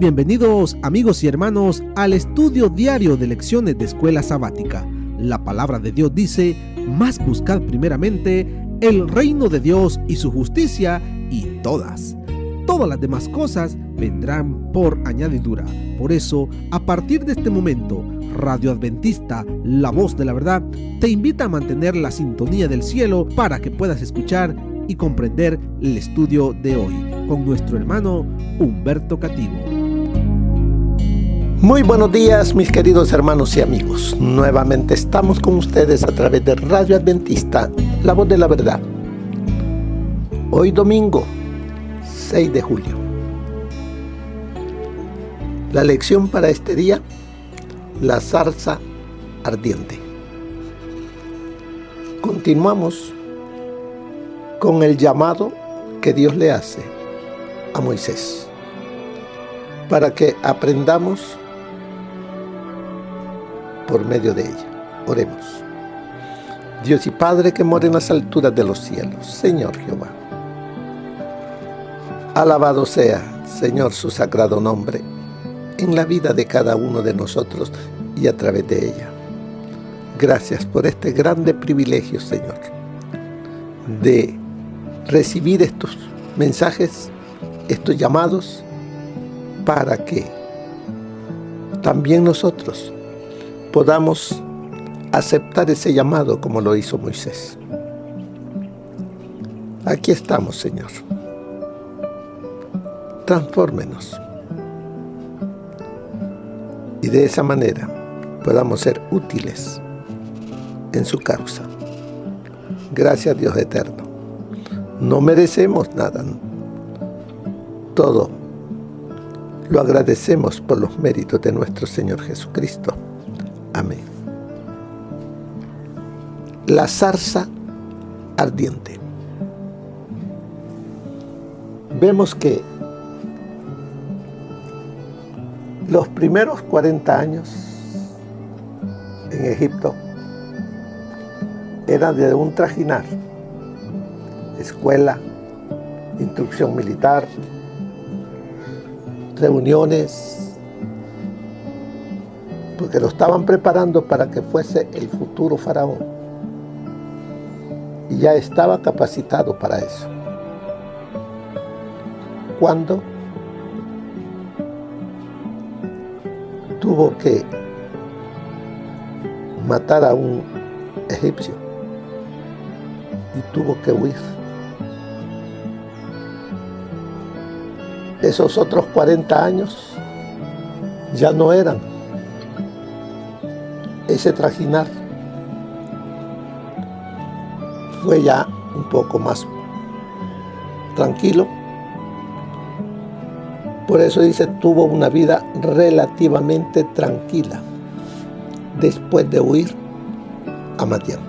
Bienvenidos amigos y hermanos al estudio diario de lecciones de Escuela Sabática. La palabra de Dios dice: mas buscad primeramente el reino de Dios y su justicia, y todas las demás cosas vendrán por añadidura. Por eso, a partir de este momento, Radio Adventista, la voz de la verdad, te invita a mantener la sintonía del cielo para que puedas escuchar y comprender el estudio de hoy con nuestro hermano Humberto Cativo. Muy buenos días, mis queridos hermanos y amigos. Nuevamente estamos con ustedes a través de Radio Adventista, la voz de la verdad. Hoy domingo 6 de julio. La lección para este día: la zarza ardiente. Continuamos con el llamado que Dios le hace a Moisés para que aprendamos por medio de ella. Oremos. Dios y Padre que mora en las alturas de los cielos, Señor Jehová, alabado sea, Señor, su sagrado nombre en la vida de cada uno de nosotros y a través de ella. Gracias por este grande privilegio, Señor, de recibir estos mensajes, estos llamados, para que también nosotros podamos aceptar ese llamado como lo hizo Moisés. Aquí estamos, Señor. Transfórmenos. Y de esa manera podamos ser útiles en su causa. Gracias, Dios eterno. No merecemos nada. Todo lo agradecemos por los méritos de nuestro Señor Jesucristo. Amén. La zarza ardiente. Vemos que los primeros 40 años en Egipto eran de un trajinar: escuela, instrucción militar, reuniones, porque lo estaban preparando para que fuese el futuro faraón, y ya estaba capacitado para eso. Cuando tuvo que matar a un egipcio y tuvo que huir, esos otros 40 años ya no eran ese trajinar, fue ya un poco más tranquilo. Por eso dice, tuvo una vida relativamente tranquila después de huir a Madián.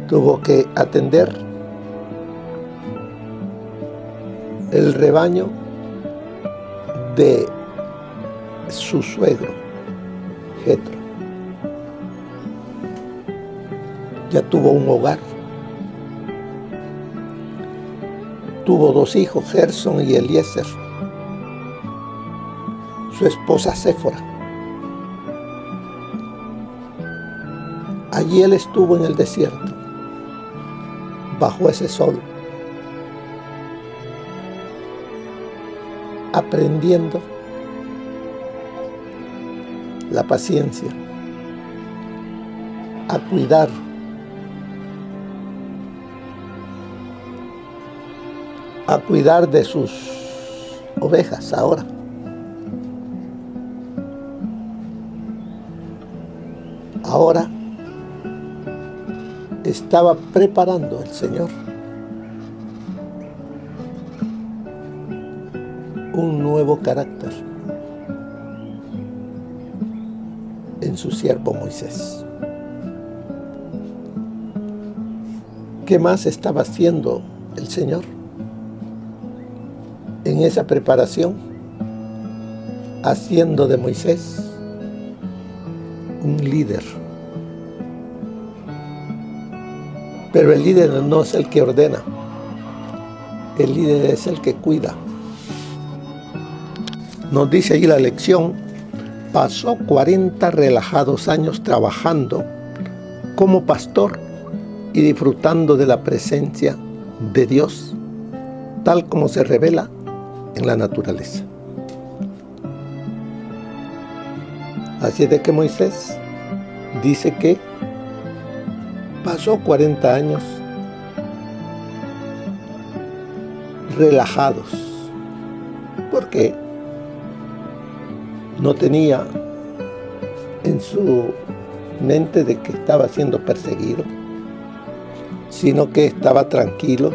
Tuvo que atender el rebaño de su suegro, Jetro. Ya tuvo un hogar. Tuvo 2 hijos, Gerson y Eliezer. Su esposa Séfora. Allí él estuvo en el desierto, bajo ese sol, aprendiendo la paciencia, a cuidar de sus ovejas. Ahora estaba preparando el Señor un nuevo carácter en su siervo Moisés. ¿Qué más estaba haciendo el Señor en esa preparación? Haciendo de Moisés un líder. Pero el líder no es el que ordena, el líder es el que cuida, Nos dice ahí la lección, pasó 40 relajados años trabajando como pastor y disfrutando de la presencia de Dios, tal como se revela en la naturaleza. Así es de que Moisés dice que pasó 40 años relajados, porque no tenía en su mente de que estaba siendo perseguido, sino que estaba tranquilo.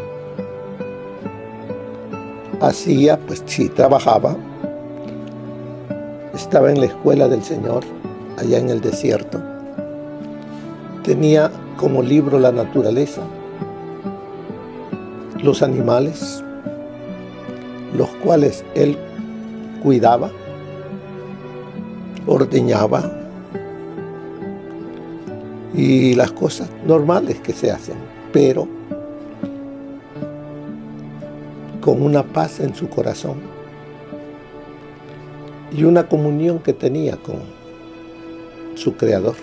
Hacía, pues sí, trabajaba. Estaba en la escuela del Señor, allá en el desierto. Tenía como libro la naturaleza, los animales, los cuales él cuidaba, ordeñaba, y las cosas normales que se hacen, pero con una paz en su corazón y una comunión que tenía con su Creador.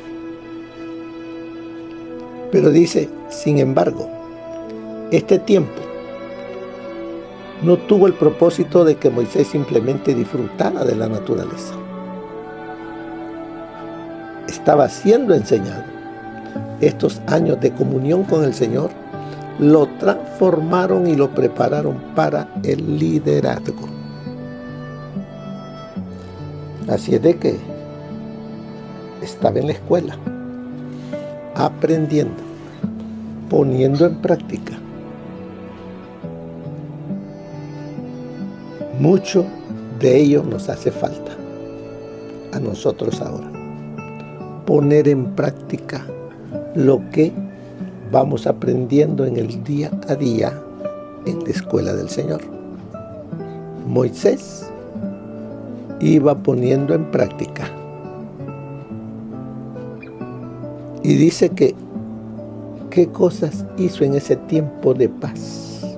Pero dice, sin embargo, este tiempo no tuvo el propósito de que Moisés simplemente disfrutara de la naturaleza. Estaba siendo enseñado. Estos años de comunión con el Señor lo transformaron y lo prepararon para el liderazgo. Así es de que estaba en la escuela, aprendiendo, poniendo en práctica. Mucho de ello nos hace falta a nosotros ahora. Poner en práctica lo que vamos aprendiendo en el día a día en la escuela del Señor. Moisés iba poniendo en práctica. Y dice que qué cosas hizo en ese tiempo de paz.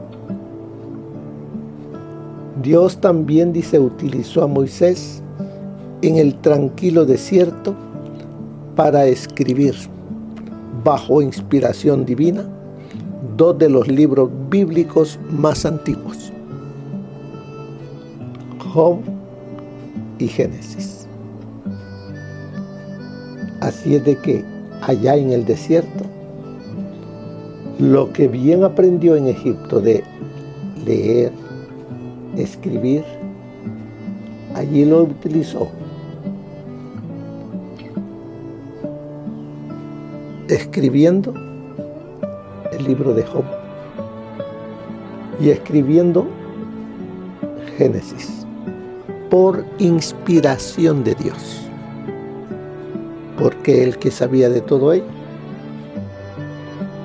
Dios también, dice, utilizó a Moisés en el tranquilo desierto para escribir, bajo inspiración divina, 2 de los libros bíblicos más antiguos, Job y Génesis. Así es de que allá en el desierto, lo que bien aprendió en Egipto de leer, escribir, allí lo utilizó escribiendo el libro de Job y escribiendo Génesis por inspiración de Dios, porque él que sabía de todo ello.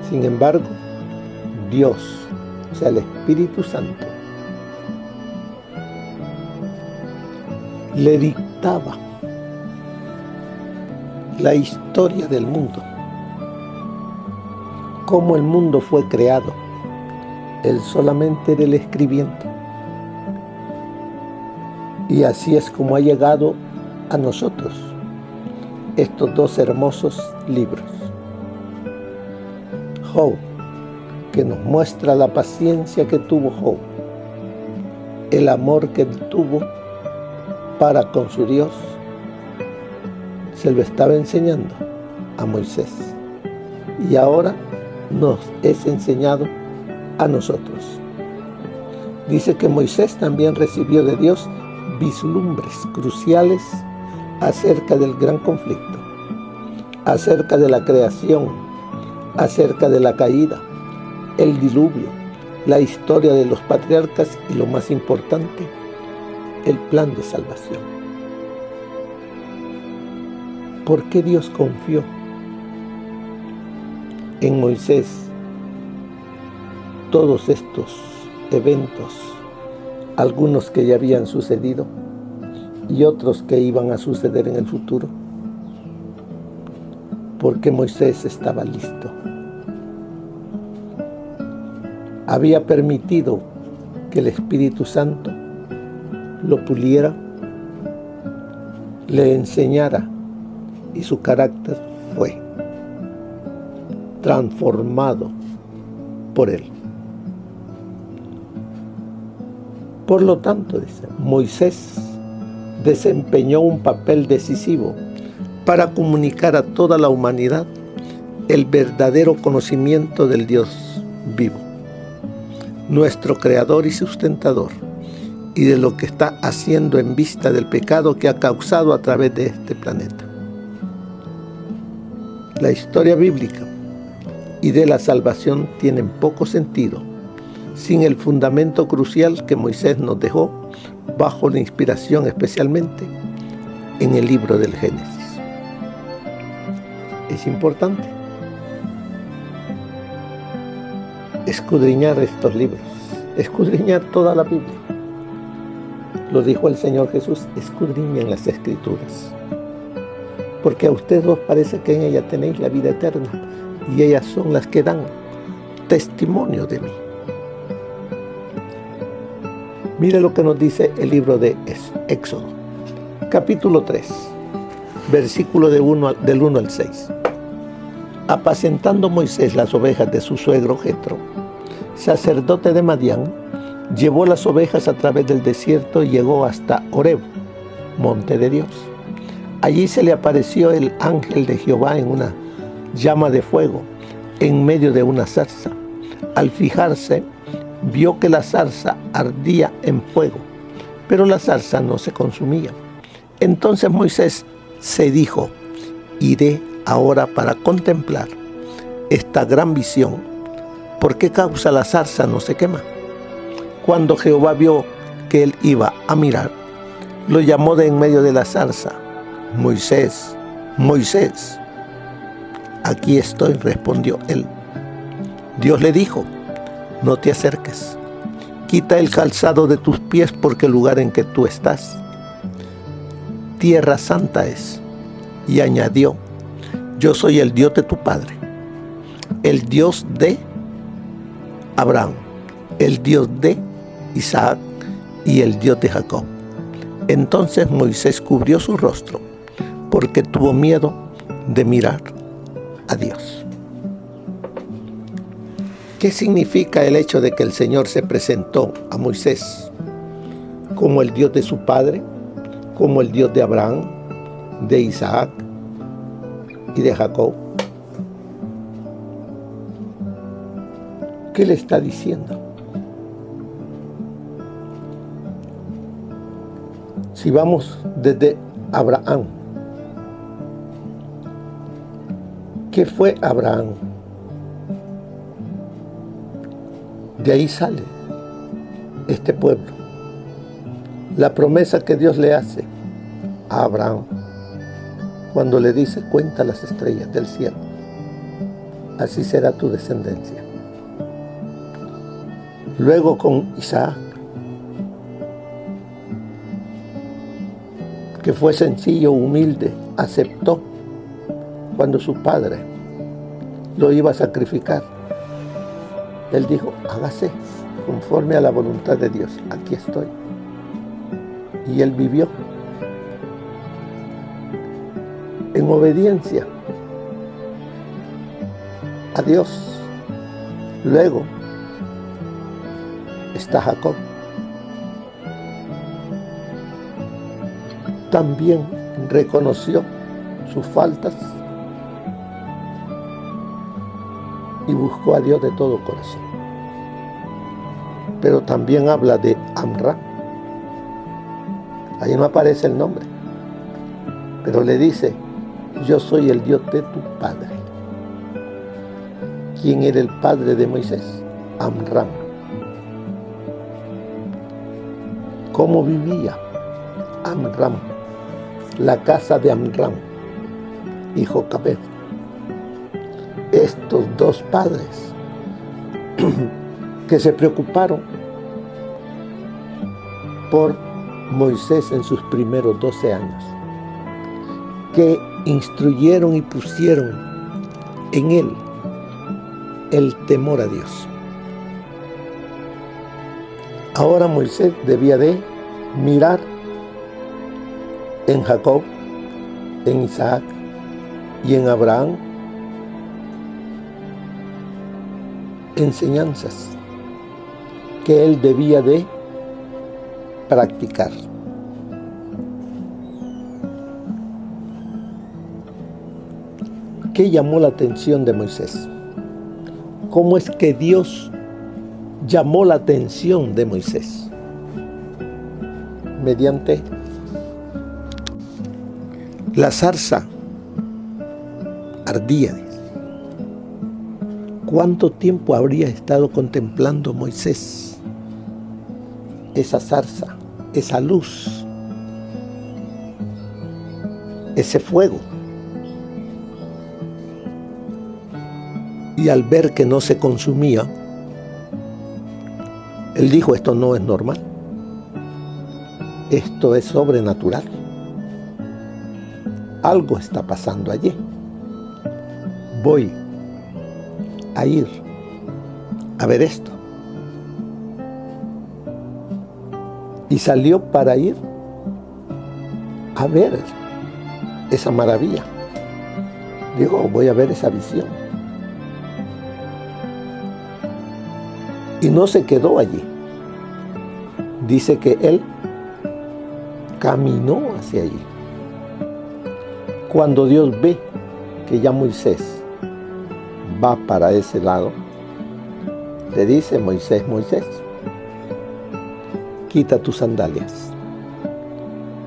Sin embargo, Dios, o sea, el Espíritu Santo, le dictaba la historia del mundo, cómo el mundo fue creado. Él solamente era el escribiente. Y así es como ha llegado a nosotros estos 2 hermosos libros. Job, que nos muestra la paciencia que tuvo Job, el amor que tuvo para con su Dios, se lo estaba enseñando a Moisés. Y ahora nos es enseñado a nosotros. Dice que Moisés también recibió de Dios vislumbres cruciales acerca del gran conflicto, acerca de la creación, acerca de la caída, el diluvio, la historia de los patriarcas y, lo más importante, el plan de salvación. ¿Por qué Dios confió en Moisés todos estos eventos, algunos que ya habían sucedido y otros que iban a suceder en el futuro? Porque Moisés estaba listo. Había permitido que el Espíritu Santo lo puliera, le enseñara y su carácter fue transformado por él. Por lo tanto, dice, Moisés desempeñó un papel decisivo para comunicar a toda la humanidad el verdadero conocimiento del Dios vivo, nuestro creador y sustentador, y de lo que está haciendo en vista del pecado que ha causado a través de este planeta. La historia bíblica y de la salvación tienen poco sentido sin el fundamento crucial que Moisés nos dejó bajo la inspiración, especialmente en el libro del Génesis. Es importante escudriñar estos libros, escudriñar toda la Biblia. Lo dijo el Señor Jesús: escudriñen las Escrituras, porque a ustedes os parece que en ellas tenéis la vida eterna, y ellas son las que dan testimonio de mí. Mire lo que nos dice el libro de Éxodo, capítulo 3, versículo del 1 al 6. Apacentando Moisés las ovejas de su suegro Jetro, sacerdote de Madián, llevó las ovejas a través del desierto y llegó hasta Horeb, monte de Dios. Allí se le apareció el ángel de Jehová en una llama de fuego, en medio de una zarza. Al fijarse, vio que la zarza ardía en fuego, pero la zarza no se consumía. Entonces Moisés se dijo: iré ahora para contemplar esta gran visión. ¿Por qué causa la zarza no se quema? Cuando Jehová vio que él iba a mirar, lo llamó de en medio de la zarza: Moisés, Moisés. Aquí estoy, respondió él. Dios le dijo: no te acerques, quita el calzado de tus pies, porque el lugar en que tú estás, tierra santa es. Y añadió: yo soy el Dios de tu padre, el Dios de Abraham, el Dios de Isaac y el Dios de Jacob. Entonces Moisés cubrió su rostro, porque tuvo miedo de mirar a Dios. ¿Qué significa el hecho de que el Señor se presentó a Moisés como el Dios de su padre, como el Dios de Abraham, de Isaac y de Jacob? ¿Qué le está diciendo? Si vamos desde Abraham, ¿qué fue Abraham? De ahí sale este pueblo. La promesa que Dios le hace a Abraham cuando le dice: cuenta las estrellas del cielo, así será tu descendencia. Luego con Isaac, que fue sencillo, humilde, aceptó cuando su padre lo iba a sacrificar. Él dijo: hágase conforme a la voluntad de Dios, aquí estoy. Y él vivió en obediencia a Dios. Luego está Jacob. También reconoció sus faltas y buscó a Dios de todo corazón. Pero también habla de Amram. Ahí no aparece el nombre, pero le dice: yo soy el Dios de tu padre. ¿Quién era el padre de Moisés? Amram. ¿Cómo vivía Amram? La casa de Amram y Jocabed. Estos dos padres que se preocuparon por Moisés en sus primeros 12 años, que instruyeron y pusieron en él el temor a Dios. Ahora Moisés debía de mirar en Jacob en Isaac y en Abraham enseñanzas que él debía de practicar. ¿Qué llamó la atención de Moisés? ¿Cómo es que Dios llamó la atención de Moisés? Mediante la zarza ardía. ¿Cuánto tiempo habría estado contemplando Moisés esa zarza, esa luz, ese fuego? Y al ver que no se consumía, él dijo: esto no es normal, esto es sobrenatural. Algo está pasando allí. Voy a ir a ver esto. Y salió para ir a ver esa maravilla. Dijo: voy a ver esa visión. Y no se quedó allí. Dice que él caminó hacia allí. Cuando Dios ve que ya Moisés va para ese lado, le dice: Moisés, Moisés, quita tus sandalias,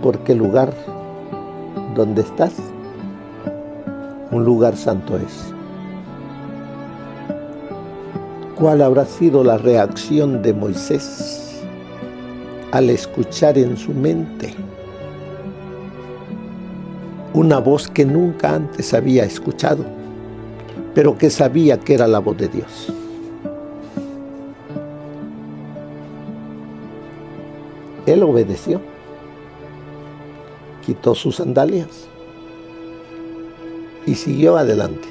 porque el lugar donde estás, un lugar santo es. ¿Cuál habrá sido la reacción de Moisés al escuchar en su mente una voz que nunca antes había escuchado, pero que sabía que era la voz de Dios? Él obedeció, quitó sus sandalias y siguió adelante.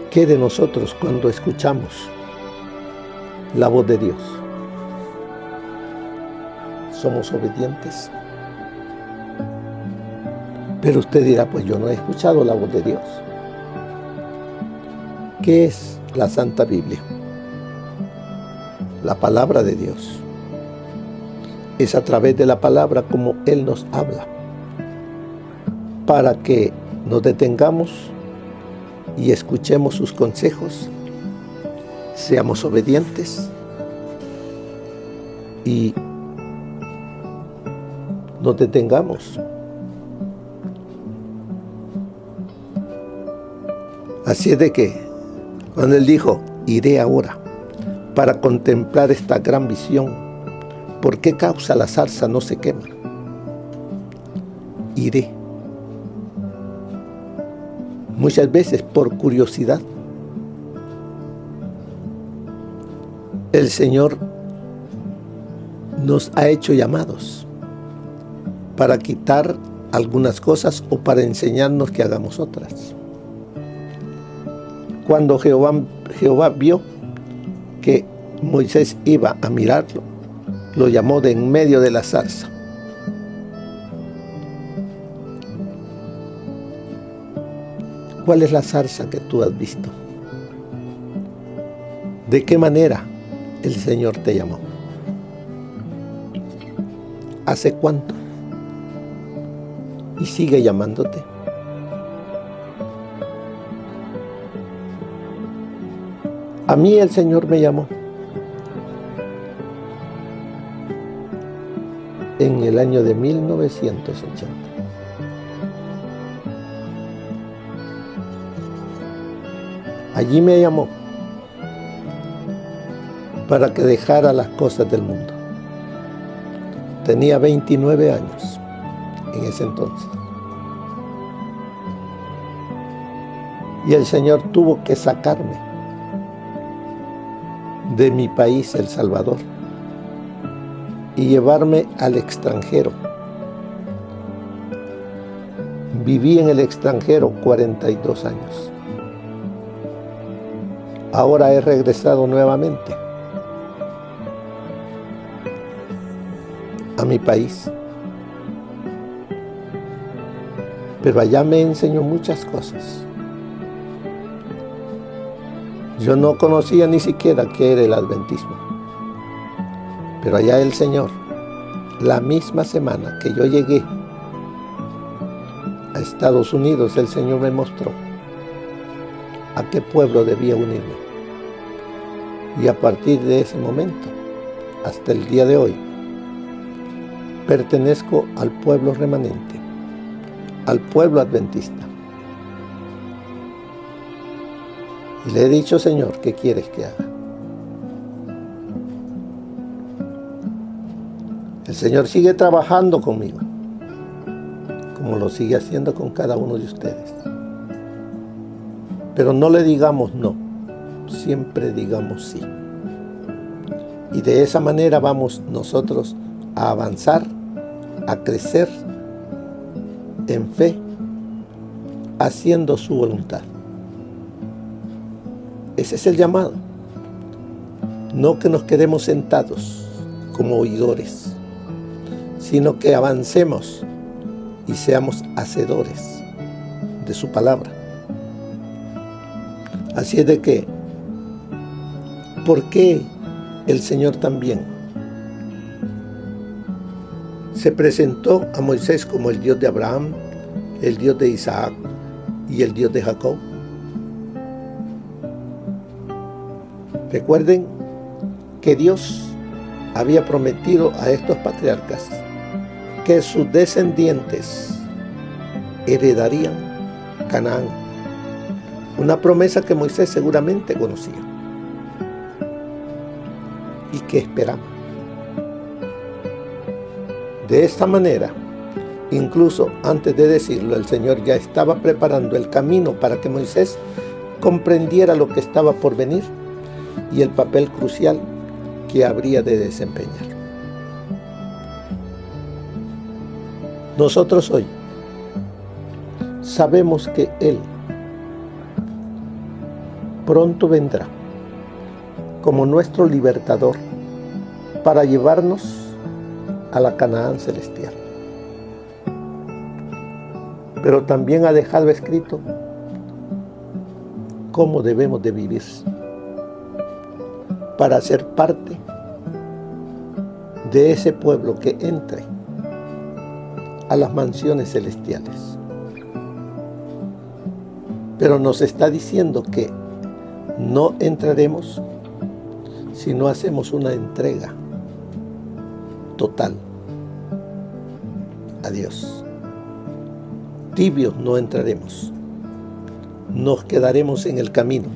¿Qué de nosotros cuando escuchamos la voz de Dios? ¿Somos obedientes? Pero usted dirá: pues yo no he escuchado la voz de Dios. ¿Qué es la Santa Biblia? La palabra de Dios. Es a través de la palabra como Él nos habla, para que nos detengamos y escuchemos sus consejos, seamos obedientes y nos detengamos. Así es de que cuando él dijo: iré ahora para contemplar esta gran visión, ¿por qué causa la zarza no se quema? Iré. Muchas veces por curiosidad, el Señor nos ha hecho llamados para quitar algunas cosas o para enseñarnos que hagamos otras. Cuando Jehová vio que Moisés iba a mirarlo, lo llamó de en medio de la zarza. ¿Cuál es la zarza que tú has visto? ¿De qué manera el Señor te llamó? ¿Hace cuánto? Y sigue llamándote. A mí el Señor me llamó en el año de 1980. Allí me llamó para que dejara las cosas del mundo. Tenía 29 años en ese entonces. Y el Señor tuvo que sacarme de mi país, El Salvador, y llevarme al extranjero. Viví en el extranjero 42 años. Ahora he regresado nuevamente. a mi país. Pero allá me enseñó muchas cosas. Yo no conocía ni siquiera qué era el adventismo. Pero allá el Señor, la misma semana que yo llegué a Estados Unidos, el Señor me mostró a qué pueblo debía unirme. Y a partir de ese momento, hasta el día de hoy, pertenezco al pueblo remanente, al pueblo adventista. Y le he dicho, Señor, ¿qué quieres que haga? El Señor sigue trabajando conmigo, como lo sigue haciendo con cada uno de ustedes. Pero no le digamos no, siempre digamos sí. Y de esa manera vamos nosotros a avanzar, a crecer en fe, haciendo su voluntad. Ese es el llamado. No que nos quedemos sentados como oidores, sino que avancemos y seamos hacedores de su palabra. Así es de que, ¿por qué el Señor también se presentó a Moisés como el Dios de Abraham, el Dios de Isaac y el Dios de Jacob? Recuerden que Dios había prometido a estos patriarcas que sus descendientes heredarían Canaán. Una promesa que Moisés seguramente conocía y que esperaba. De esta manera, incluso antes de decirlo, el Señor ya estaba preparando el camino para que Moisés comprendiera lo que estaba por venir y el papel crucial que habría de desempeñar. Nosotros hoy sabemos que Él pronto vendrá como nuestro libertador para llevarnos a la Canaán celestial. Pero también ha dejado escrito cómo debemos de vivir para ser parte de ese pueblo que entre a las mansiones celestiales. Pero nos está diciendo que no entraremos si no hacemos una entrega total a Dios. Tibios no entraremos. Nos quedaremos en el camino,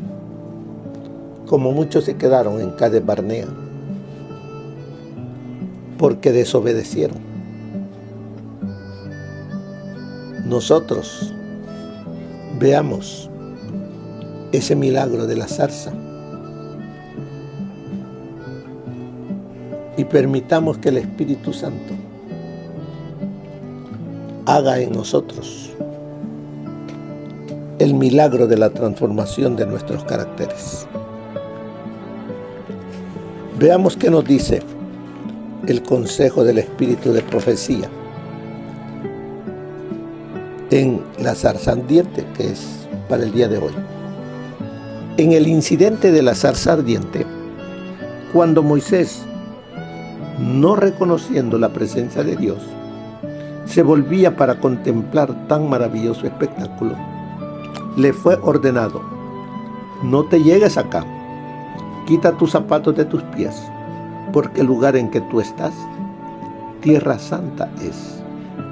como muchos se quedaron en Cades Barnea, porque desobedecieron. Nosotros veamos ese milagro de la zarza y permitamos que el Espíritu Santo haga en nosotros el milagro de la transformación de nuestros caracteres. Veamos qué nos dice el consejo del Espíritu de profecía en la zarza ardiente, que es para el día de hoy. En el incidente de la zarza ardiente, cuando Moisés, no reconociendo la presencia de Dios, se volvía para contemplar tan maravilloso espectáculo, le fue ordenado: no te llegues acá, quita tus zapatos de tus pies, porque el lugar en que tú estás, tierra santa es.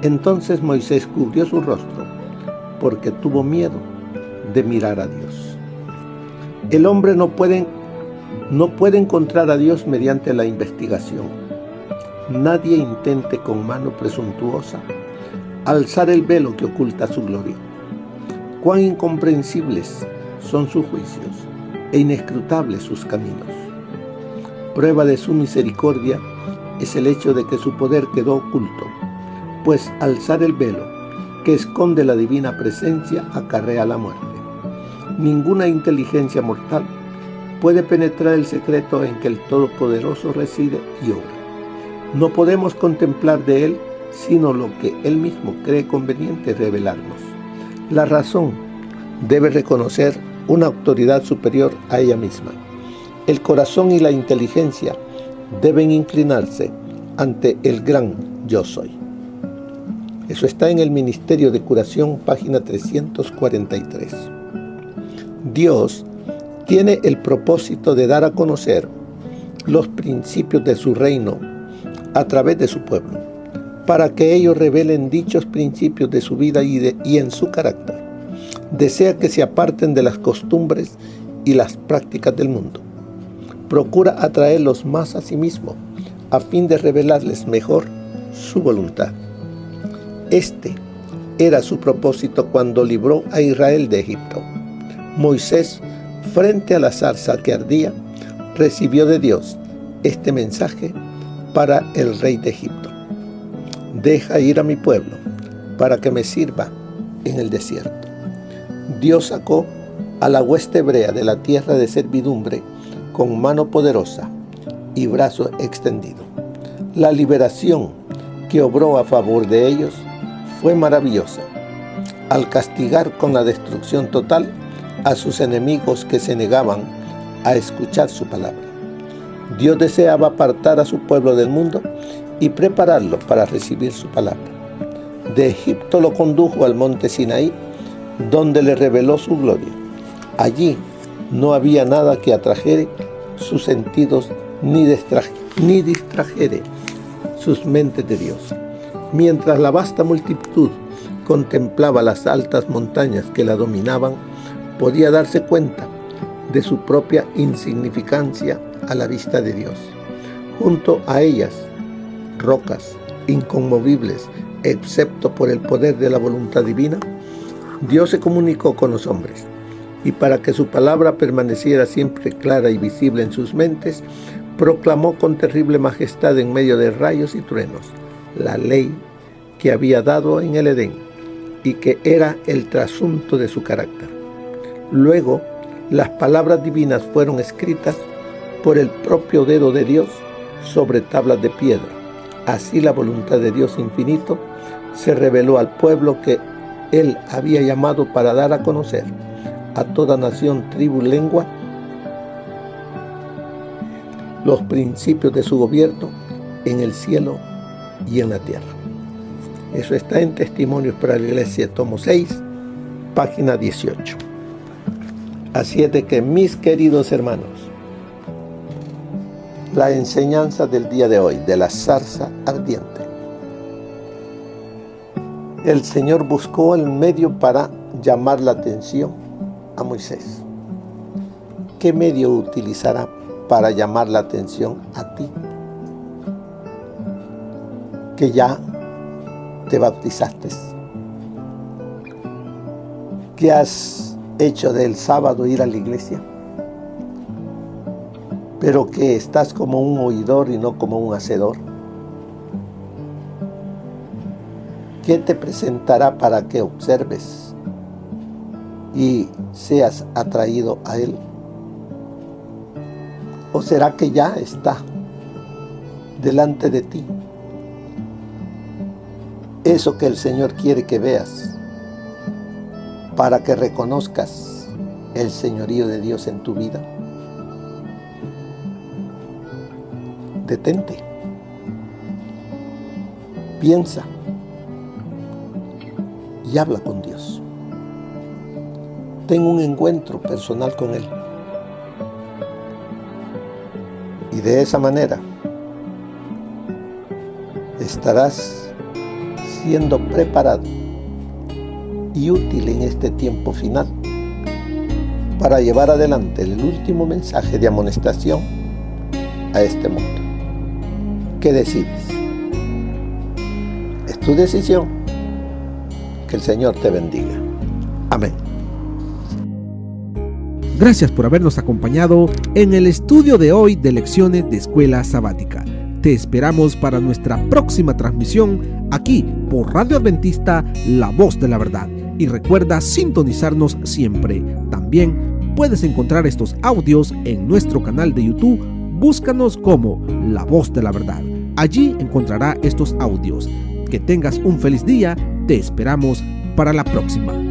Entonces Moisés cubrió su rostro, porque tuvo miedo de mirar a Dios. El hombre no puede encontrar a Dios mediante la investigación. Nadie intente con mano presuntuosa alzar el velo que oculta su gloria. Cuán incomprensibles son sus juicios e inescrutables sus caminos. Prueba de su misericordia es el hecho de que su poder quedó oculto, pues alzar el velo que esconde la divina presencia acarrea la muerte. Ninguna inteligencia mortal puede penetrar el secreto en que el Todopoderoso reside y obra. No podemos contemplar de Él sino lo que Él mismo cree conveniente revelarnos. La razón debe reconocer una autoridad superior a ella misma. El corazón y la inteligencia deben inclinarse ante el gran Yo Soy. Eso está en el Ministerio de Curación, página 343. Dios tiene el propósito de dar a conocer los principios de su reino a través de su pueblo, para que ellos revelen dichos principios de su vida y en su carácter. Desea que se aparten de las costumbres y las prácticas del mundo. Procura atraerlos más a sí mismo, a fin de revelarles mejor su voluntad. Este era su propósito cuando libró a Israel de Egipto. Moisés, frente a la zarza que ardía, recibió de Dios este mensaje para el rey de Egipto: deja ir a mi pueblo para que me sirva en el desierto. Dios sacó a la hueste hebrea de la tierra de servidumbre con mano poderosa y brazo extendido. La liberación que obró a favor de ellos fue maravillosa, al castigar con la destrucción total a sus enemigos que se negaban a escuchar su palabra. Dios deseaba apartar a su pueblo del mundo y prepararlo para recibir su palabra. De Egipto lo condujo al monte Sinaí, donde le reveló su gloria. Allí no había nada que atrajere sus sentidos ni distrajere sus mentes de Dios. Mientras la vasta multitud contemplaba las altas montañas que la dominaban, podía darse cuenta de su propia insignificancia a la vista de Dios. Junto a ellas, rocas inconmovibles, excepto por el poder de la voluntad divina, Dios se comunicó con los hombres, y para que su palabra permaneciera siempre clara y visible en sus mentes, proclamó con terrible majestad en medio de rayos y truenos la ley que había dado en el Edén y que era el trasunto de su carácter. Luego, las palabras divinas fueron escritas por el propio dedo de Dios sobre tablas de piedra. Así la voluntad de Dios infinito se reveló al pueblo que Él había llamado para dar a conocer a toda nación, tribu, lengua, los principios de su gobierno en el cielo y en la tierra. Eso está en Testimonios para la Iglesia, tomo 6, página 18. Así es de que, mis queridos hermanos, la enseñanza del día de hoy, de la zarza ardiente. El Señor buscó el medio para llamar la atención a Moisés. ¿Qué medio utilizará para llamar la atención a ti, que ya te bautizaste, que has hecho del sábado ir a la iglesia, pero que estás como un oidor y no como un hacedor? ¿Qué te presentará para que observes y seas atraído a Él? ¿O será que ya está delante de ti eso que el Señor quiere que veas para que reconozcas el señorío de Dios en tu vida? Detente, piensa y habla con Dios. Ten un encuentro personal con Él. Y de esa manera estarás siendo preparado y útil en este tiempo final para llevar adelante el último mensaje de amonestación a este mundo. ¿Qué decides? Es tu decisión. Que el Señor te bendiga. Amén. Gracias por habernos acompañado en el estudio de hoy de lecciones de Escuela Sabática. Te esperamos para nuestra próxima transmisión aquí por Radio Adventista, La Voz de la Verdad. Y recuerda sintonizarnos siempre. También puedes encontrar estos audios en nuestro canal de YouTube. Búscanos como La Voz de la Verdad. Allí encontrará estos audios. Que tengas un feliz día. Te esperamos para la próxima.